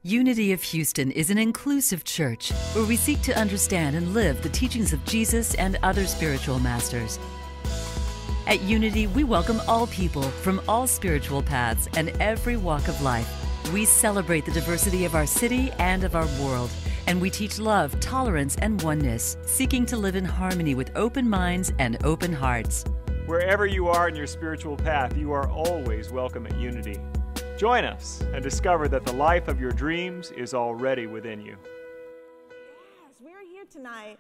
Unity of Houston is an inclusive church where we seek to understand and live the teachings of Jesus and other spiritual masters. At Unity, we welcome all people from all spiritual paths and every walk of life. We celebrate the diversity of our city and of our world, and we teach love, tolerance, and oneness, seeking to live in harmony with open minds and open hearts. Wherever you are in your spiritual path, you are always welcome at Unity. Join us and discover that the life of your dreams is already within you. Yes, we're here tonight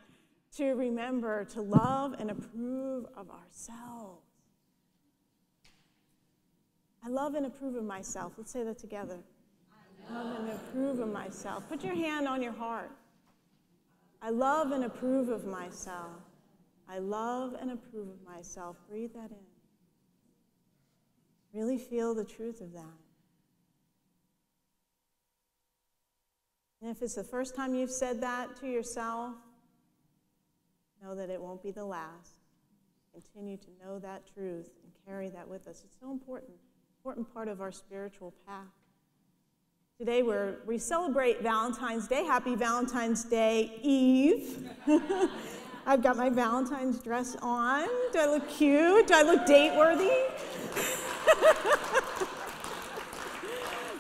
to remember to love and approve of ourselves. I love and approve of myself. Let's say that together. I love and approve of myself. Put your hand on your heart. I love and approve of myself. I love and approve of myself. Breathe that in. Really feel the truth of that. And if it's the first time you've said that to yourself, know that it won't be the last. Continue to know that truth and carry that with us. It's so important part of our spiritual path. Today we celebrate Valentine's Day. Happy Valentine's Day Eve. I've got my Valentine's dress on. Do I look cute? Do I look date-worthy?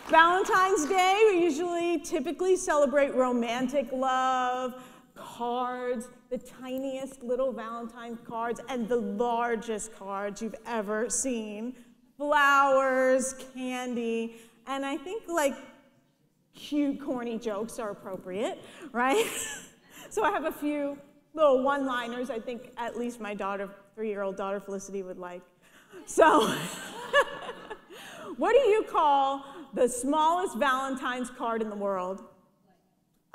Valentine's Day, we typically celebrate romantic love, cards, the tiniest little Valentine's cards, and the largest cards you've ever seen. Flowers, candy, and I think like cute, corny jokes are appropriate, right? So I have a few little one-liners I think at least my daughter, 3-year-old daughter Felicity would like. So, what do you call the smallest Valentine's card in the world?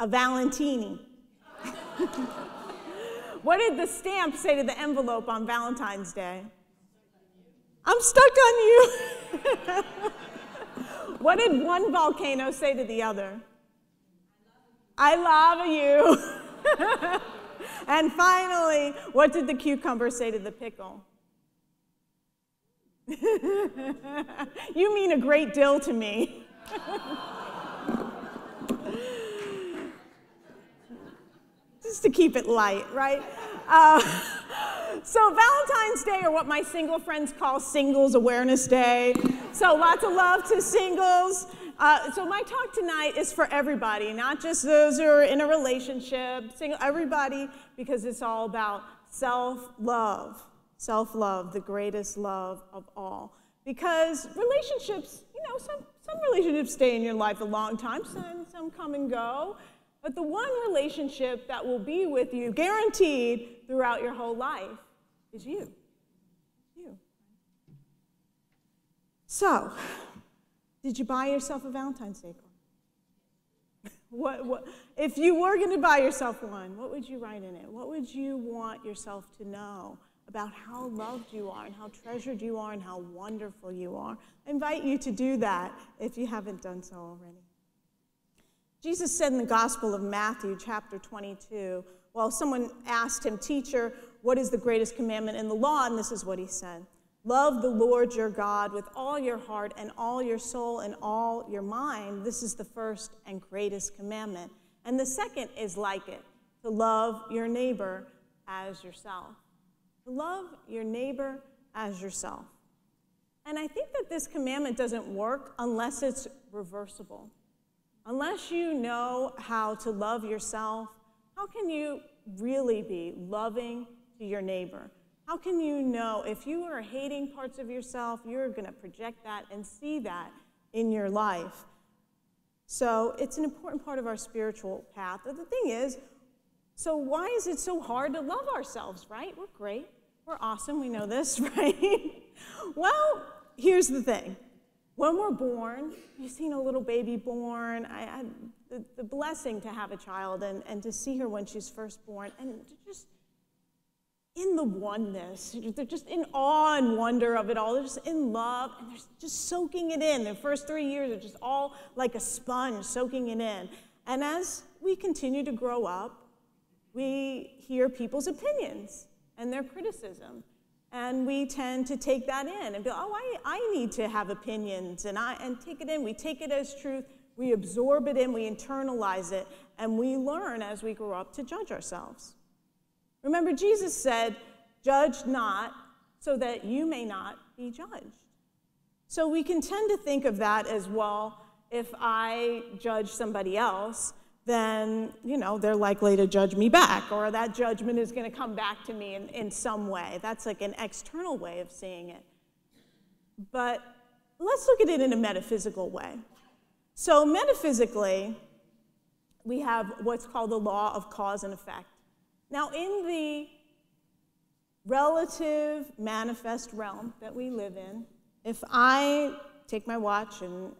A Valentini. What did the stamp say to the envelope on Valentine's Day? I'm stuck on you. What did one volcano say to the other? I love you. And finally, what did the cucumber say to the pickle? You mean a great deal to me. Just to keep it light, right? So Valentine's Day, or what my single friends call Singles Awareness Day. So lots of love to singles. So my talk tonight is for everybody, not just those who are in a relationship, single, everybody, because it's all about self-love. Self-love, the greatest love of all. Because relationships, some relationships stay in your life a long time, some come and go. But the one relationship that will be with you, guaranteed, throughout your whole life is you. You. So, did you buy yourself a Valentine's Day card? If you were going to buy yourself one, what would you write in it? What would you want yourself to know about how loved you are and how treasured you are and how wonderful you are? I invite you to do that if you haven't done so already. Jesus said in the Gospel of Matthew, chapter 22, well, someone asked him, "Teacher, what is the greatest commandment in the law?" And this is what he said: "Love the Lord your God with all your heart and all your soul and all your mind. This is the first and greatest commandment. And the second is like it, to love your neighbor as yourself." To love your neighbor as yourself. And I think that this commandment doesn't work unless it's reversible. Unless you know how to love yourself, how can you really be loving to your neighbor? How can you know if you are hating parts of yourself, you're going to project that and see that in your life? So it's an important part of our spiritual path. But the thing is, so why is it so hard to love ourselves, right? We're great. We're awesome. We know this, right? Well, here's the thing. When we're born, you've seen a little baby born. I had the blessing to have a child and to see her when she's first born, and just in the oneness. They're just in awe and wonder of it all. They're just in love, and they're just soaking it in. The first 3 years are just all like a sponge, soaking it in. And as we continue to grow up, we hear people's opinions and their criticism. And we tend to take that in and be, oh, I need to have opinions, and take it in. We take it as truth we absorb it in, we internalize it, and we learn as we grow up to judge ourselves. Remember, Jesus said, "Judge not, so that you may not be judged." So we can tend to think of that as, well, if I judge somebody else, then, they're likely to judge me back, or that judgment is going to come back to me in some way. That's like an external way of seeing it. But let's look at it in a metaphysical way. So metaphysically, we have what's called the law of cause and effect. Now, in the relative manifest realm that we live in, if I take my watch and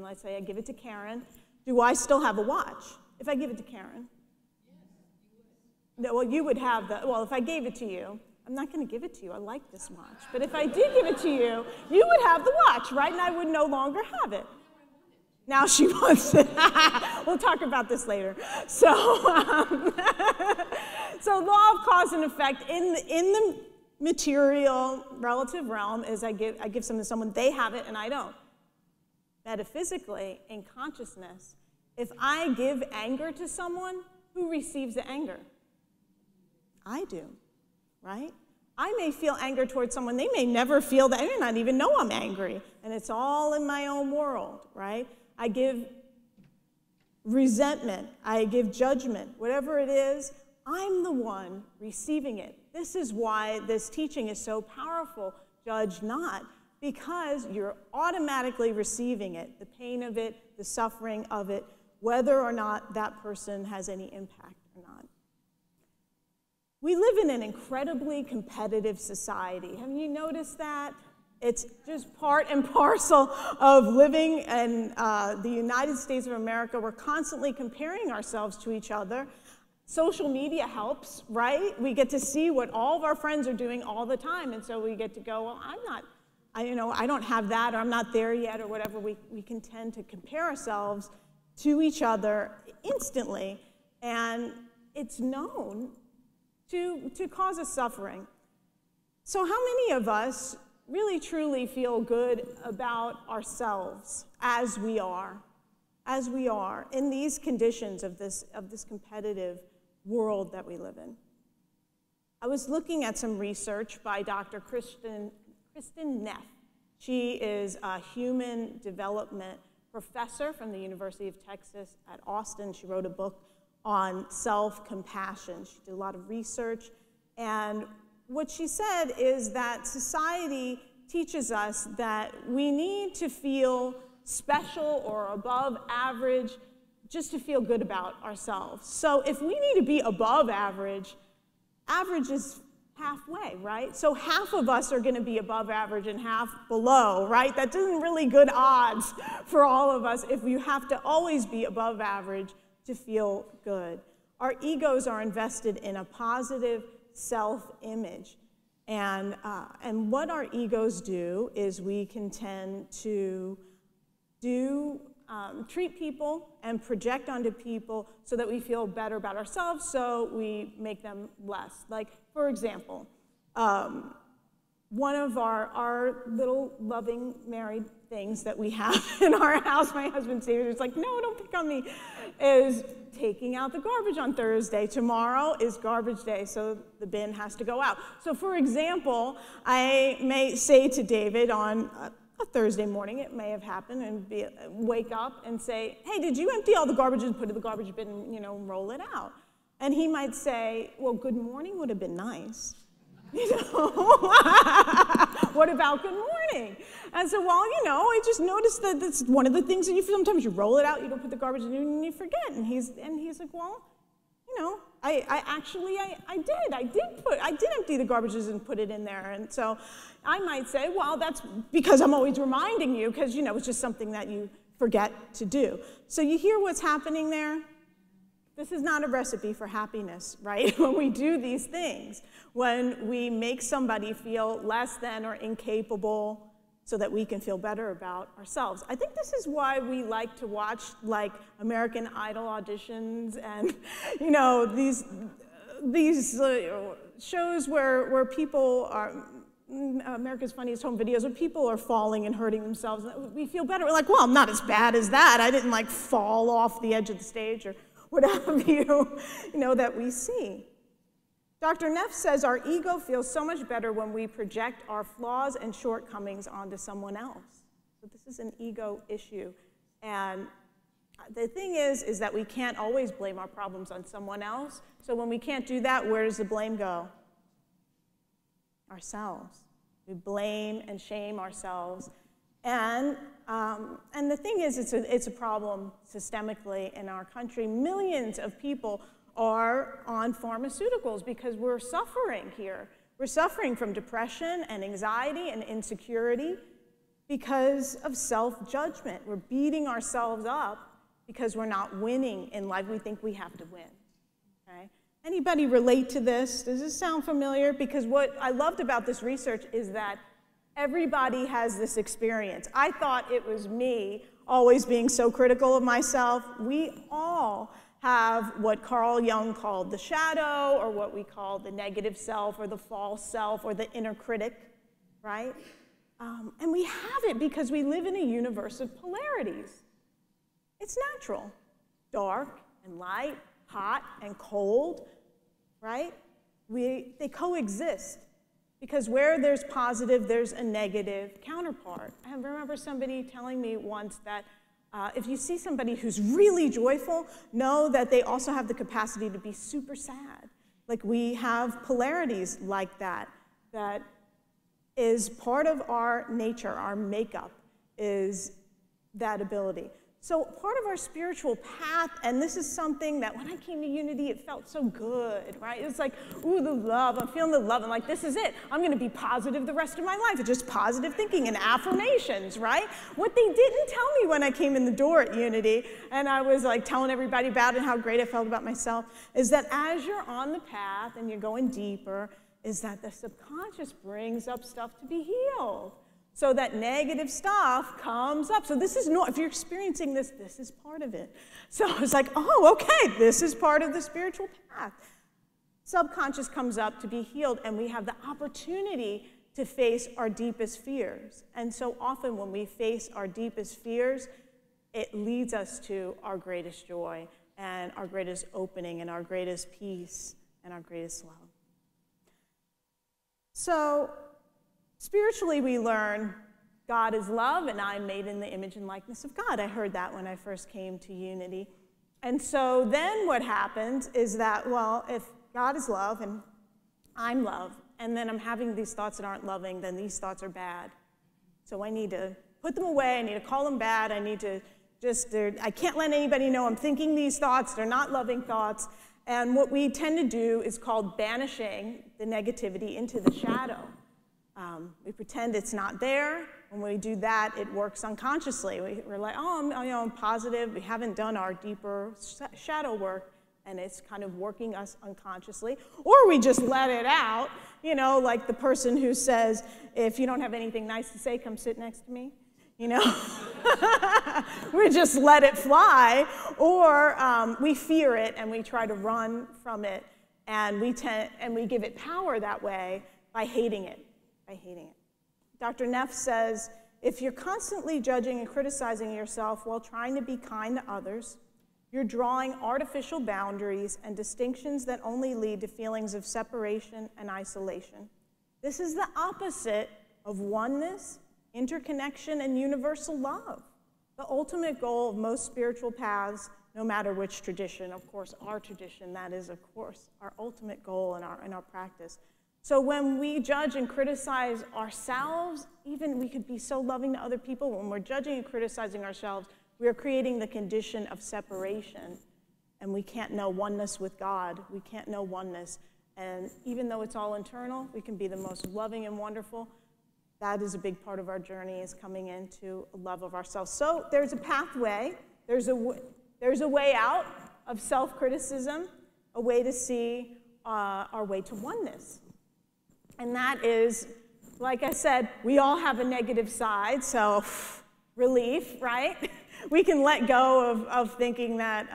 let's say I give it to Karen, do I still have a watch if I give it to Karen? No, well, you would have well, if I gave it to you, I'm not going to give it to you. I like this watch. But if I did give it to you, you would have the watch, right? And I would no longer have it. Now she wants it. We'll talk about this later. So, so law of cause and effect in the material relative realm is I give something to someone, they have it and I don't. Metaphysically, in consciousness, if I give anger to someone, who receives the anger? I do, right? I may feel anger towards someone. They may never feel that. They may not even know I'm angry. And it's all in my own world, right? I give resentment. I give judgment. Whatever it is, I'm the one receiving it. This is why this teaching is so powerful. Judge not, because you're automatically receiving it, the pain of it, the suffering of it, whether or not that person has any impact or not. We live in an incredibly competitive society. Have you noticed that? It's just part and parcel of living in the United States of America. We're constantly comparing ourselves to each other. Social media helps, right? We get to see what all of our friends are doing all the time, and so we get to go, well, I don't have that, or I'm not there yet, or whatever. We can tend to compare ourselves to each other instantly, and it's known to cause us suffering. So how many of us really truly feel good about ourselves as we are in these conditions of this competitive world that we live in? I was looking at some research by Dr. Kristen Neff. She is a human development professor from the University of Texas at Austin. She wrote a book on self-compassion. She did a lot of research, and what she said is that society teaches us that we need to feel special or above average just to feel good about ourselves. So if we need to be above average, average is halfway, right? So half of us are going to be above average and half below, right? That isn't really good odds for all of us if you have to always be above average to feel good. Our egos are invested in a positive self-image. And what our egos do is we can tend to treat people and project onto people so that we feel better about ourselves, so we make them less. Like, for example, one of our little loving married things that we have in our house, my husband David is like, no, don't pick on me, is taking out the garbage on Thursday. Tomorrow is garbage day, so the bin has to go out. So for example, I may say to David on a Thursday morning, it may have happened, and wake up and say, hey, did you empty all the garbage and put it in the garbage bin and, roll it out? And he might say, well, good morning would have been nice. What about good morning? And so, well, I just noticed that that's one of the things that sometimes you roll it out, you don't put the garbage in, and you forget. And he's like, well, I did empty the garbages and put it in there. And so I might say, well, that's because I'm always reminding you, because, it's just something that you forget to do. So you hear what's happening there? This is not a recipe for happiness, right? When we do these things, when we make somebody feel less than or incapable so that we can feel better about ourselves. I think this is why we like to watch, like, American Idol auditions and, these shows where people are, America's Funniest Home Videos where people are falling and hurting themselves. We feel better. We're like, well, I'm not as bad as that. I didn't like fall off the edge of the stage or what have you, that we see. Dr. Neff says our ego feels so much better when we project our flaws and shortcomings onto someone else. So this is an ego issue. And the thing is that we can't always blame our problems on someone else. So when we can't do that, where does the blame go? Ourselves. We blame and shame ourselves. And the thing is, it's a problem systemically in our country. Millions of people are on pharmaceuticals because we're suffering here. We're suffering from depression and anxiety and insecurity because of self-judgment. We're beating ourselves up because we're not winning in life. We think we have to win. Okay? Anybody relate to this? Does this sound familiar? Because what I loved about this research is that everybody has this experience. I thought it was me always being so critical of myself. We all have what Carl Jung called the shadow, or what we call the negative self, or the false self, or the inner critic, right? And we have it because we live in a universe of polarities. It's natural. Dark and light, hot and cold, right? They coexist. Because where there's positive, there's a negative counterpart. I remember somebody telling me once that if you see somebody who's really joyful, know that they also have the capacity to be super sad. Like we have polarities like that. That is part of our nature, our makeup, is that ability. So part of our spiritual path, and this is something that when I came to Unity, it felt so good, right? It was like, ooh, the love, I'm feeling the love. I'm like, this is it. I'm going to be positive the rest of my life. It's just positive thinking and affirmations, right? What they didn't tell me when I came in the door at Unity, and I was like telling everybody about it and how great I felt about myself, is that as you're on the path and you're going deeper, is that the subconscious brings up stuff to be healed. So that negative stuff comes up. So this is if you're experiencing this, this is part of it. So it's like, oh, okay, this is part of the spiritual path. Subconscious comes up to be healed, and we have the opportunity to face our deepest fears. And so often when we face our deepest fears, it leads us to our greatest joy and our greatest opening and our greatest peace and our greatest love. So spiritually, we learn God is love, and I'm made in the image and likeness of God. I heard that when I first came to Unity. And so then what happens is that, well, if God is love and I'm love, and then I'm having these thoughts that aren't loving, then these thoughts are bad. So I need to put them away. I need to call them bad. I need to I can't let anybody know I'm thinking these thoughts. They're not loving thoughts. And what we tend to do is called banishing the negativity into the shadow. We pretend it's not there. When we do that, it works unconsciously. We're like, oh, I'm positive. We haven't done our deeper shadow work, and it's kind of working us unconsciously. Or we just let it out, like the person who says, if you don't have anything nice to say, come sit next to me. We just let it fly. Or we fear it, and we try to run from it, and we give it power that way by hating it. Dr. Neff says, if you're constantly judging and criticizing yourself while trying to be kind to others, you're drawing artificial boundaries and distinctions that only lead to feelings of separation and isolation. This is the opposite of oneness, interconnection, and universal love. The ultimate goal of most spiritual paths, no matter which tradition, of course, our tradition, that is, of course, our ultimate goal in our practice. So when we judge and criticize ourselves, even we could be so loving to other people, when we're judging and criticizing ourselves, we are creating the condition of separation, and we can't know oneness with God. We can't know oneness. And even though it's all internal, we can be the most loving and wonderful. That is a big part of our journey, is coming into a love of ourselves. So there's a pathway. There's a way out of self-criticism, a way to see our way to oneness. And that is, like I said, we all have a negative side, so relief, right? We can let go of thinking that,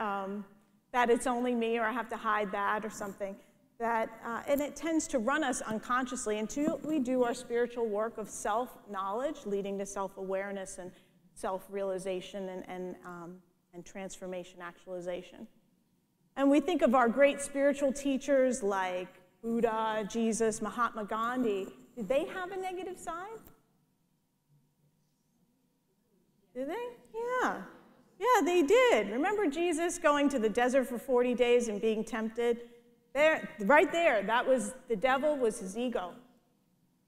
that it's only me, or I have to hide that or something. and it tends to run us unconsciously until we do our spiritual work of self-knowledge, leading to self-awareness and self-realization and transformation, actualization. And we think of our great spiritual teachers like Buddha, Jesus, Mahatma Gandhi. Did they have a negative side? Did they? Yeah. Yeah, they did. Remember Jesus going to the desert for 40 days and being tempted? There, right there, that was, the devil was his ego.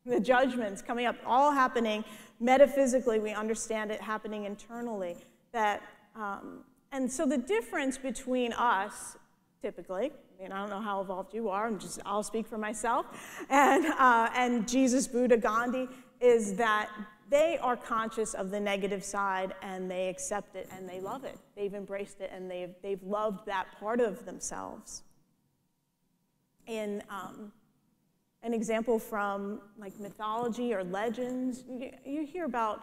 The judgments coming up, all happening metaphysically. We understand it happening internally. And so the difference between us, typically, I mean, I don't know how evolved you are, I'll speak for myself, and Jesus, Buddha, Gandhi, is that they are conscious of the negative side and they accept it and they love it. They've embraced it and they've loved that part of themselves. In an example from like mythology or legends, you hear about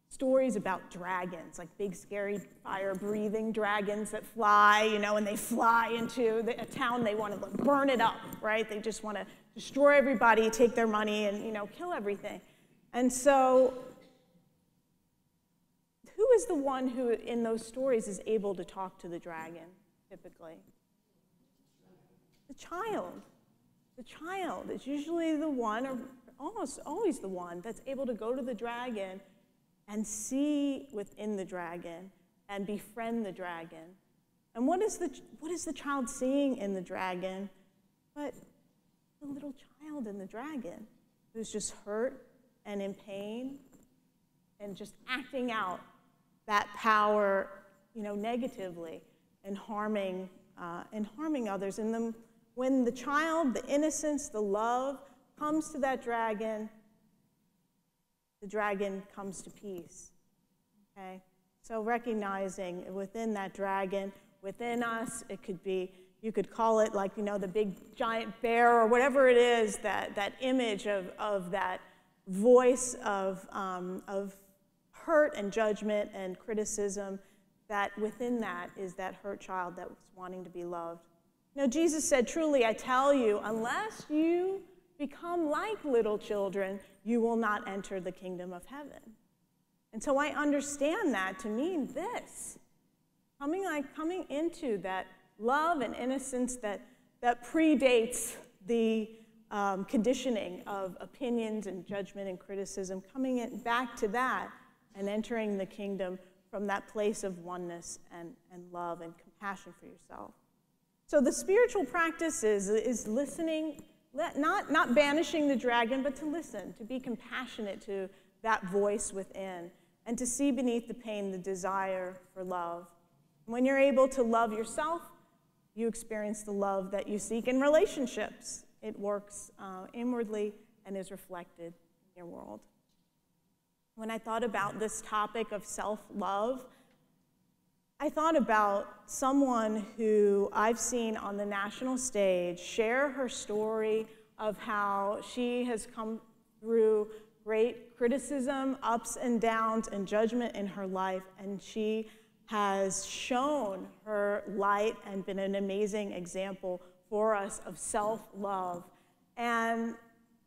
stories about dragons, like big, scary, fire-breathing dragons that fly, and they fly into a town. They want to burn it up, right? They just want to destroy everybody, take their money, and, kill everything. And so, who is the one who, in those stories, is able to talk to the dragon, typically? The child. The child is usually the one, or almost always the one, that's able to go to the dragon and see within the dragon and befriend the dragon. And what is the child seeing in the dragon but the little child in the dragon who's just hurt and in pain and just acting out that power, negatively and harming others. And when the child, the innocence, the love comes to that dragon, the dragon comes to peace, okay? So recognizing within that dragon, within us, it could be, you could call it like, the big giant bear or whatever it is, that image of that voice of hurt and judgment and criticism, that within that is that hurt child that's wanting to be loved. Jesus said, "Truly, I tell you, unless you become like little children, you will not enter the kingdom of heaven." And so I understand that to mean this, coming into that love and innocence that predates the conditioning of opinions and judgment and criticism, coming back to that and entering the kingdom from that place of oneness and love and compassion for yourself. So the spiritual practice is listening, not banishing the dragon, but to listen, to be compassionate to that voice within, and to see beneath the pain the desire for love. When you're able to love yourself, you experience the love that you seek in relationships. It works inwardly and is reflected in your world. When I thought about this topic of self-love, I thought about someone who I've seen on the national stage share her story of how she has come through great criticism, ups and downs, and judgment in her life, and she has shown her light and been an amazing example for us of self-love. And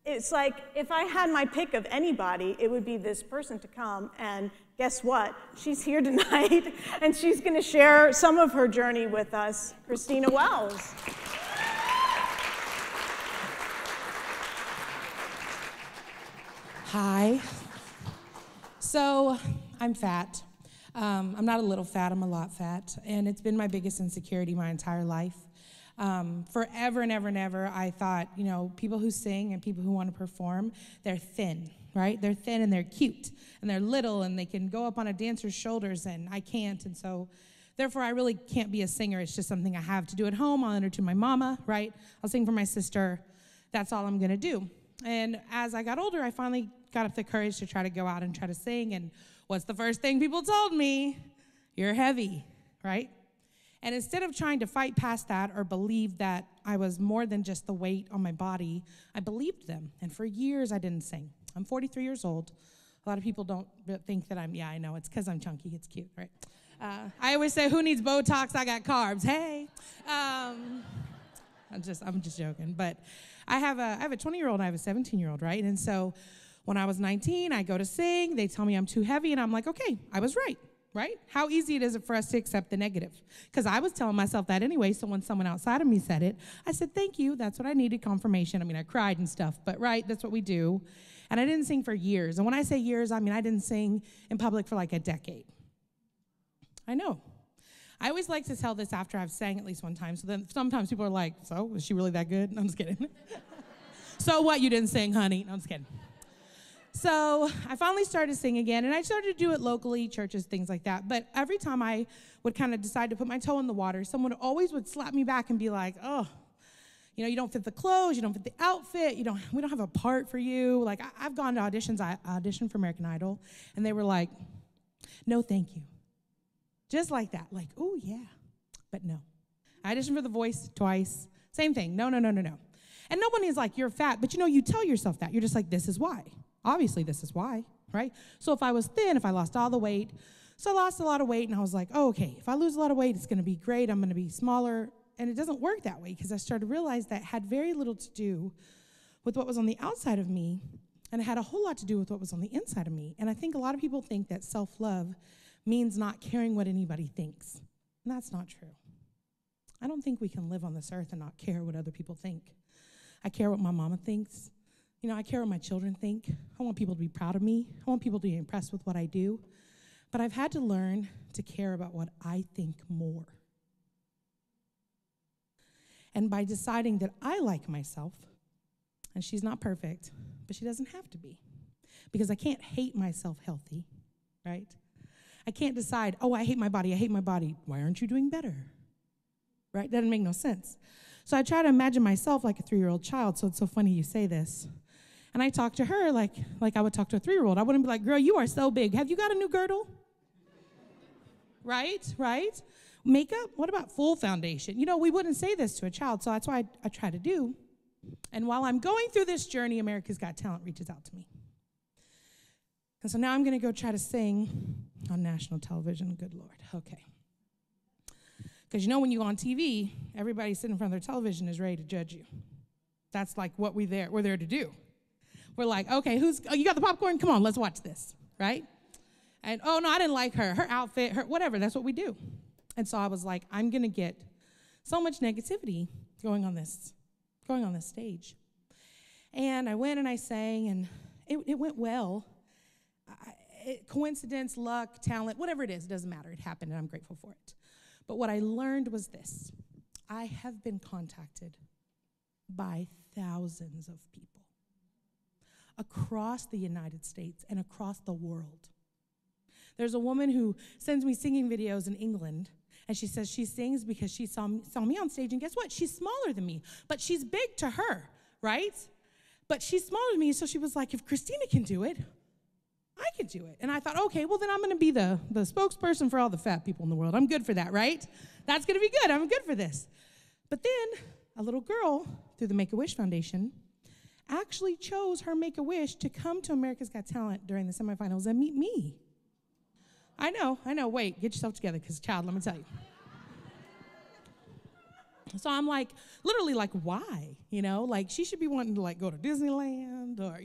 it's like, if I had my pick of anybody, it would be this person to come, and guess what? She's here tonight, and she's going to share some of her journey with us, Christina Wells. Hi. So, I'm fat. I'm not a little fat, I'm a lot fat, and it's been my biggest insecurity my entire life. Forever and ever and ever, I thought, people who sing and people who want to perform, they're thin, right? They're thin and they're cute, and they're little, and they can go up on a dancer's shoulders, and I can't, and so therefore I really can't be a singer. It's just something I have to do at home. I'll entertain my mama, right? I'll sing for my sister. That's all I'm going to do. And as I got older, I finally got up the courage to try to go out and try to sing, and what's the first thing people told me? You're heavy, right? And instead of trying to fight past that or believe that I was more than just the weight on my body, I believed them. And for years, I didn't sing. I'm 43 years old. A lot of people don't think that yeah, I know. It's because I'm chunky. It's cute, right? I always say, who needs Botox? I got carbs. Hey. I'm just joking. But I have a 20-year-old and I have a 17-year-old, right? And so when I was 19, I go to sing. They tell me I'm too heavy, and I'm like, okay, I was right? How easy it is for us to accept the negative. Because I was telling myself that anyway, so when someone outside of me said it, I said, thank you, that's what I needed, confirmation. I mean, I cried and stuff, but that's what we do. And I didn't sing for years. And when I say years, I mean I didn't sing in public for like a decade. I know. I always like to tell this after I've sang at least one time, so then sometimes people are like, so, is she really that good? No, I'm just kidding. So what, you didn't sing, honey? No, I'm just kidding. So I finally started to sing again, and I started to do it locally, churches, things like that. But every time I would kind of decide to put my toe in the water, someone always would slap me back and be like, oh, you don't fit the clothes, you don't fit the outfit, we don't have a part for you. Like, I've gone to auditions, I auditioned for American Idol, and they were like, no, thank you. Just like that, like, oh, yeah, but no. I auditioned for The Voice twice, same thing, no. And no one is like, you're fat, but you tell yourself that. You're just like, this is why. Obviously, this is why, right? So if I was thin, if I lost all the weight, so I lost a lot of weight, and I was like, oh, okay, if I lose a lot of weight, it's going to be great. I'm going to be smaller, and it doesn't work that way because I started to realize that had very little to do with what was on the outside of me, and it had a whole lot to do with what was on the inside of me. And I think a lot of people think that self-love means not caring what anybody thinks, and that's not true. I don't think we can live on this earth and not care what other people think. I care what my mama thinks. I care what my children think. I want people to be proud of me. I want people to be impressed with what I do. But I've had to learn to care about what I think more. And by deciding that I like myself, and she's not perfect, but she doesn't have to be, because I can't hate myself healthy, right? I can't decide, oh, I hate my body. Why aren't you doing better? Right? That doesn't make no sense. So I try to imagine myself like a 3-year-old child, so it's so funny you say this. And I talk to her like I would talk to a 3-year-old. I wouldn't be like, girl, you are so big. Have you got a new girdle? Right? Makeup? What about full foundation? We wouldn't say this to a child, so that's what I try to do. And while I'm going through this journey, America's Got Talent reaches out to me. And so now I'm going to go try to sing on national television. Good Lord. Okay. Because when you go on TV, everybody sitting in front of their television is ready to judge you. That's like what we're there to do. We're like, okay, you got the popcorn? Come on, let's watch this, right? And, oh, no, I didn't like her outfit, whatever. That's what we do. And so I was like, I'm going to get so much negativity going on this stage. And I went and I sang, and it went well. Coincidence, luck, talent, whatever it is, it doesn't matter. It happened, and I'm grateful for it. But what I learned was this. I have been contacted by thousands of people across the United States and across the world. There's a woman who sends me singing videos in England, and she says she sings because she saw me on stage, and guess what? She's smaller than me, but she's big to her, right? But she's smaller than me, so she was like, if Christina can do it, I could do it. And I thought, okay, well, then I'm going to be the spokesperson for all the fat people in the world. I'm good for that, right? That's going to be good. I'm good for this. But then a little girl through the Make-A-Wish Foundation actually chose her Make-A-Wish to come to America's Got Talent during the semifinals and meet me. I know. Wait, get yourself together, because, child, let me tell you. So I'm like, literally like, why? Like, she should be wanting to, like, go to Disneyland or,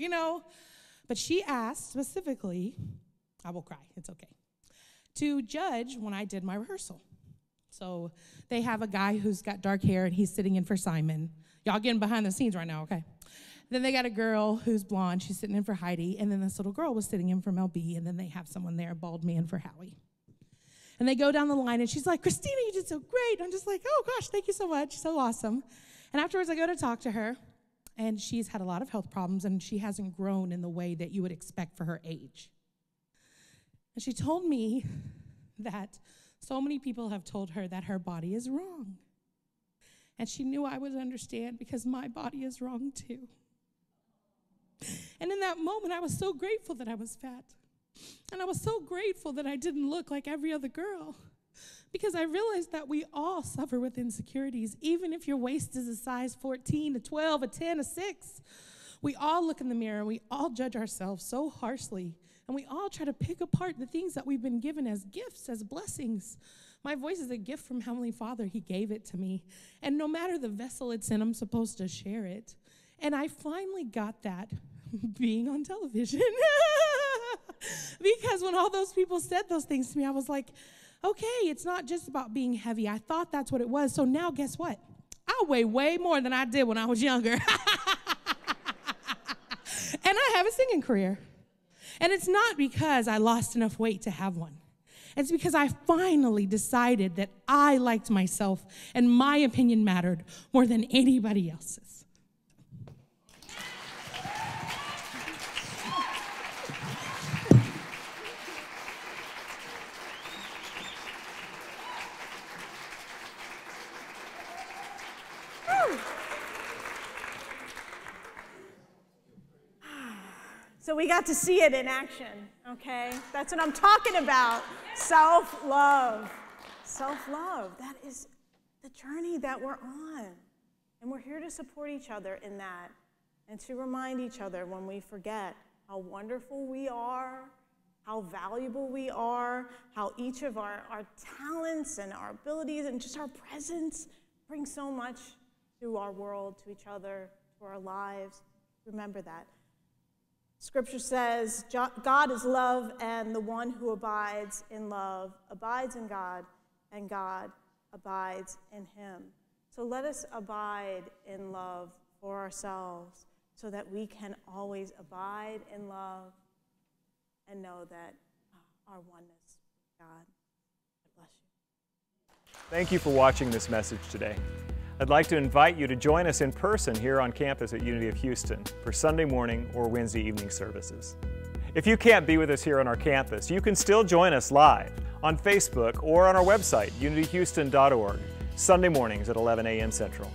But she asked specifically, I will cry, it's okay, to judge when I did my rehearsal. So they have a guy who's got dark hair, and he's sitting in for Simon. Y'all getting behind the scenes right now, okay? Then they got a girl who's blonde. She's sitting in for Heidi. And then this little girl was sitting in for Mel B. And then they have someone there, bald man, for Howie. And they go down the line, and she's like, Christina, you did so great. I'm just like, oh, gosh, thank you so much. So awesome. And afterwards, I go to talk to her. And she's had a lot of health problems, and she hasn't grown in the way that you would expect for her age. And she told me that so many people have told her that her body is wrong. And she knew I would understand, because my body is wrong too. And in that moment, I was so grateful that I was fat. And I was so grateful that I didn't look like every other girl, because I realized that we all suffer with insecurities. Even if your waist is a size 14, a 12, a 10, a 6, we all look in the mirror, and we all judge ourselves so harshly, and we all try to pick apart the things that we've been given as gifts, as blessings. My voice is a gift from Heavenly Father. He gave it to me. And no matter the vessel it's in, I'm supposed to share it. And I finally got that being on television. Because when all those people said those things to me, I was like, okay, it's not just about being heavy. I thought that's what it was. So now guess what? I weigh way more than I did when I was younger. And I have a singing career. And it's not because I lost enough weight to have one. It's because I finally decided that I liked myself and my opinion mattered more than anybody else's. So we got to see it in action, okay? That's what I'm talking about. Self-love. Self-love. That is the journey that we're on. And we're here to support each other in that and to remind each other when we forget how wonderful we are, how valuable we are, how each of our talents and our abilities and just our presence bring so much to our world, to each other, to our lives. Remember that. Scripture says, God is love, and the one who abides in love abides in God, and God abides in him. So let us abide in love for ourselves so that we can always abide in love and know that our oneness with God. God bless you. Thank you for watching this message today. I'd like to invite you to join us in person here on campus at Unity of Houston for Sunday morning or Wednesday evening services. If you can't be with us here on our campus, you can still join us live on Facebook or on our website, unityhouston.org, Sunday mornings at 11 a.m. Central.